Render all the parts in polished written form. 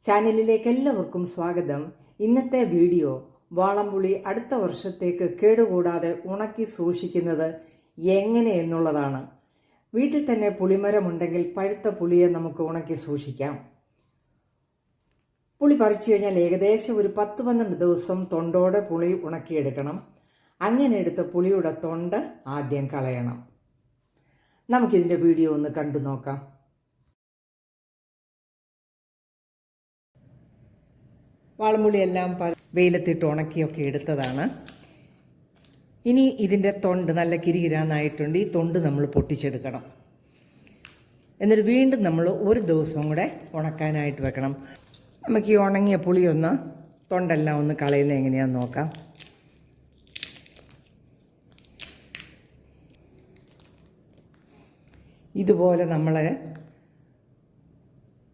ചാനലിലേക്ക് എല്ലാവർക്കും സ്വാഗതം. ഇന്നത്തെ വീഡിയോ വാളംപുളി അടുത്ത വർഷത്തേക്ക് കേടുകൂടാതെ ഉണക്കി സൂക്ഷിക്കുന്നത് എങ്ങനെയെന്നുള്ളതാണ്. വീട്ടിൽ തന്നെ പുളിമരമുണ്ടെങ്കിൽ പഴുത്ത പുളിയെ നമുക്ക് ഉണക്കി സൂക്ഷിക്കാം. പുളി പറിച്ചു കഴിഞ്ഞാൽ ഏകദേശം ഒരു 10-12 ദിവസം തൊണ്ടോടെ പുളി ഉണക്കിയെടുക്കണം. അങ്ങനെ എടുത്ത പുളിയുടെ തൊണ്ട് ആദ്യം കളയണം. നമുക്കിതിൻ്റെ വീഡിയോ ഒന്ന് കണ്ടു നോക്കാം. വാളംപുളിയെല്ലാം വെയിലത്തിട്ട് ഉണക്കിയൊക്കെ എടുത്തതാണ്. ഇനി ഇതിൻ്റെ തൊണ്ട് നല്ല കിരികിരാന്നായിട്ടുണ്ട്. ഈ തൊണ്ട് നമ്മൾ പൊട്ടിച്ചെടുക്കണം. എന്നിട്ട് വീണ്ടും നമ്മൾ ഒരു ദിവസം കൂടെ ഉണക്കാനായിട്ട് വെക്കണം. നമുക്ക് ഈ ഉണങ്ങിയ പുളിയൊന്ന് തൊണ്ടെല്ലാം ഒന്ന് കളയുന്നത് എങ്ങനെയാണെന്ന് നോക്കാം. ഇതുപോലെ നമ്മൾ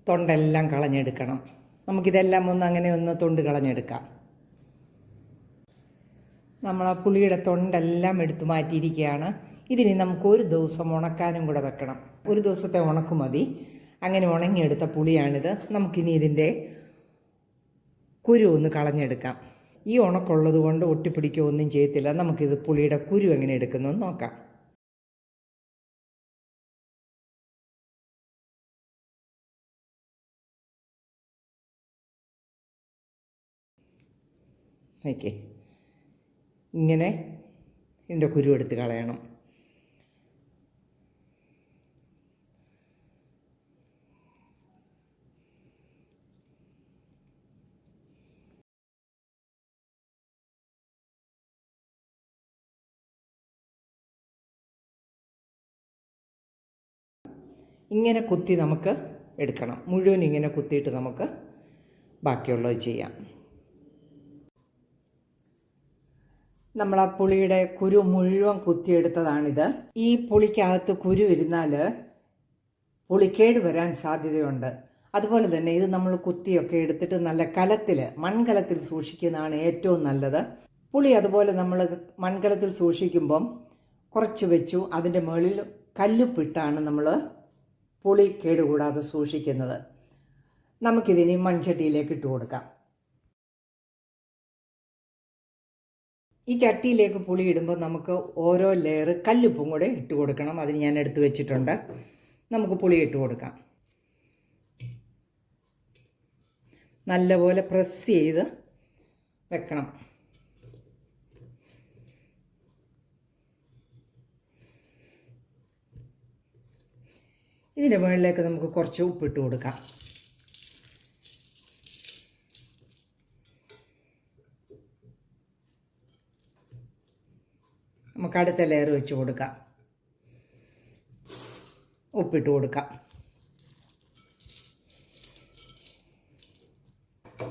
തൊണ്ടെല്ലാം കളഞ്ഞെടുക്കണം. നമുക്കിതെല്ലാം അങ്ങനെ ഒന്ന് തൊണ്ട് കളഞ്ഞെടുക്കാം. നമ്മൾ ആ പുളിയുടെ തൊണ്ടെല്ലാം എടുത്തു മാറ്റിയിരിക്കുകയാണ്. ഇതിനി നമുക്ക് ഒരു ദിവസം ഉണക്കാനും കൂടെ വെക്കണം. ഒരു ദിവസത്തെ ഉണക്ക് മതി. അങ്ങനെ ഉണങ്ങിയെടുത്ത പുളിയാണിത്. നമുക്കിനി ഇതിൻ്റെ കുരു ഒന്ന് കളഞ്ഞെടുക്കാം. ഈ ഉണക്കുള്ളത് കൊണ്ട് ഒട്ടിപ്പിടിക്കുകയോ ഒന്നും ചെയ്യത്തില്ല. നമുക്കിത് പുളിയുടെ കുരു എങ്ങനെ എടുക്കുന്നതെന്ന് നോക്കാം. ഓക്കെ, ഇങ്ങനെ ഇതിൻ്റെ കുരു എടുത്ത് കളയണം. ഇങ്ങനെ കുത്തി നമുക്ക് എടുക്കണം. മുഴുവൻ ഇങ്ങനെ കുത്തിയിട്ട് നമുക്ക് ബാക്കിയുള്ളത് ചെയ്യാം. നമ്മൾ ആ പുളിയുടെ കുരു മുഴുവൻ കുത്തിയെടുത്തതാണിത്. ഈ പുളിക്കകത്ത് കുരു ഇരുന്നാൽ പുളിക്കേട് വരാൻ സാധ്യതയുണ്ട്. അതുപോലെ തന്നെ ഇത് നമ്മൾ കുത്തിയൊക്കെ എടുത്തിട്ട് നല്ല കലത്തിൽ, മൺകലത്തിൽ സൂക്ഷിക്കുന്നതാണ് ഏറ്റവും നല്ലത്. പുളി അതുപോലെ നമ്മൾ മൺകലത്തിൽ സൂക്ഷിക്കുമ്പം കുറച്ച് വെച്ചു അതിൻ്റെ മുകളിൽ കല്ലുപ്പിട്ടാണ് നമ്മൾ പുളി കേടുകൂടാതെ സൂക്ഷിക്കുന്നത്. നമുക്കിതിനി മൺചട്ടിയിലേക്ക് ഇട്ട് കൊടുക്കാം. ഈ ചട്ടിയിലേക്ക് പുളി ഇടുമ്പോൾ നമുക്ക് ഓരോ ലെയർ കല്ലുപ്പും കൂടെ ഇട്ട് കൊടുക്കണം. അതിന് ഞാൻ എടുത്ത് വെച്ചിട്ടുണ്ട്. നമുക്ക് പുളി ഇട്ട് കൊടുക്കാം. നല്ലപോലെ പ്രസ് ചെയ്ത് വെക്കണം. ഇതിൻ്റെ മുകളിലേക്ക് നമുക്ക് കുറച്ച് ഉപ്പിട്ട് കൊടുക്കാം. നമുക്ക് അടുത്ത ലെയർ വെച്ച് കൊടുക്കാം. ഉപ്പിട്ട് കൊടുക്കാം.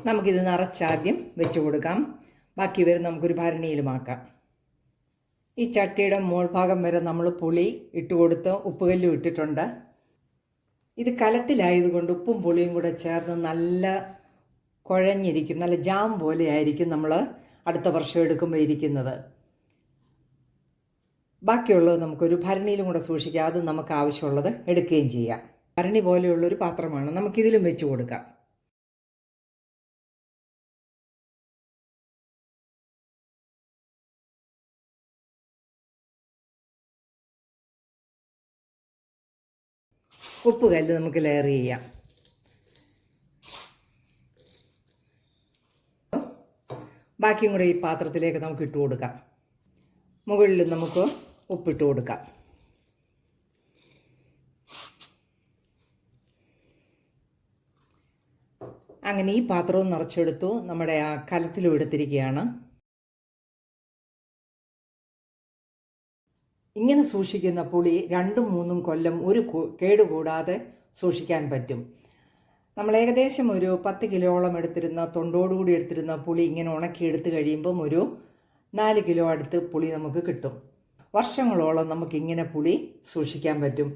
നമുക്കിത് നിറച്ചാദ്യം വെച്ച് കൊടുക്കാം. ബാക്കി വരെ നമുക്കൊരു ഭരണിയിലുമാക്കാം. ഈ ചട്ടിയുടെ മോൾ ഭാഗം വരെ നമ്മൾ പുളി ഇട്ട് കൊടുത്ത് ഉപ്പുകല്ലും ഇട്ടിട്ടുണ്ട്. ഇത് കലത്തിലായതുകൊണ്ട് ഉപ്പും പുളിയും കൂടെ ചേർന്ന് നല്ല കുഴഞ്ഞിരിക്കും. നല്ല ജാം പോലെ ആയിരിക്കും നമ്മൾ അടുത്ത വർഷം എടുക്കുമ്പോൾ ഇരിക്കുന്നത്. ബാക്കിയുള്ളത് നമുക്കൊരു ഭരണിയിലും കൂടെ സൂക്ഷിക്കാം. അത് നമുക്ക് ആവശ്യമുള്ളത് എടുക്കുകയും ചെയ്യാം. ഭരണി പോലെയുള്ളൊരു പാത്രമാണ്. നമുക്കിതിലും വെച്ച് കൊടുക്കാം. ഉപ്പ് കല്ല് നമുക്ക് ലെയർ ചെയ്യാം. ബാക്കിയും കൂടെ ഈ പാത്രത്തിലേക്ക് നമുക്ക് ഇട്ട് കൊടുക്കാം. മുകളിൽ നമുക്ക് ഉപ്പിട്ട് കൊടുക്കാം. അങ്ങനെ ഈ പാത്രവും നിറച്ചെടുത്തു. നമ്മുടെ ആ കലത്തിലും എടുത്തിരിക്കുകയാണ്. ഇങ്ങനെ സൂക്ഷിക്കുന്ന പുളി 2-3 കൊല്ലം ഒരു കേടുകൂടാതെ സൂക്ഷിക്കാൻ പറ്റും. നമ്മൾ ഏകദേശം ഒരു 10 കിലോളം എടുത്തിരുന്ന, തൊണ്ടോടുകൂടി എടുത്തിരുന്ന പുളി ഇങ്ങനെ ഉണക്കിയെടുത്ത് കഴിയുമ്പം ഒരു 4 കിലോ അടുത്ത് പുളി നമുക്ക് കിട്ടും. വർഷങ്ങളോളം നമുക്കിങ്ങനെ പുളി സൂക്ഷിക്കാൻ പറ്റും.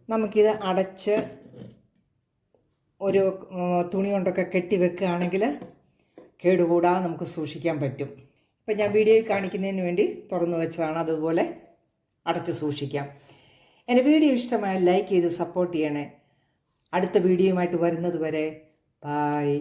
നമുക്കിത് അടച്ച് ഒരു തുണി കൊണ്ടൊക്കെ കെട്ടി വെക്കുകയാണെങ്കിൽ കേടുകൂടാതെ നമുക്ക് സൂക്ഷിക്കാൻ പറ്റും. ഇപ്പം ഞാൻ വീഡിയോയിൽ കാണിക്കുന്നതിന് വേണ്ടി തുറന്നു വെച്ചതാണ്. അതുപോലെ അടച്ച് സൂക്ഷിക്കാം. എൻ്റെ വീഡിയോ ഇഷ്ടമായാൽ ലൈക്ക് ചെയ്ത് സപ്പോർട്ട് ചെയ്യണേ. അടുത്ത വീഡിയോയുമായിട്ട് വരുന്നത് വരെ ബായ്.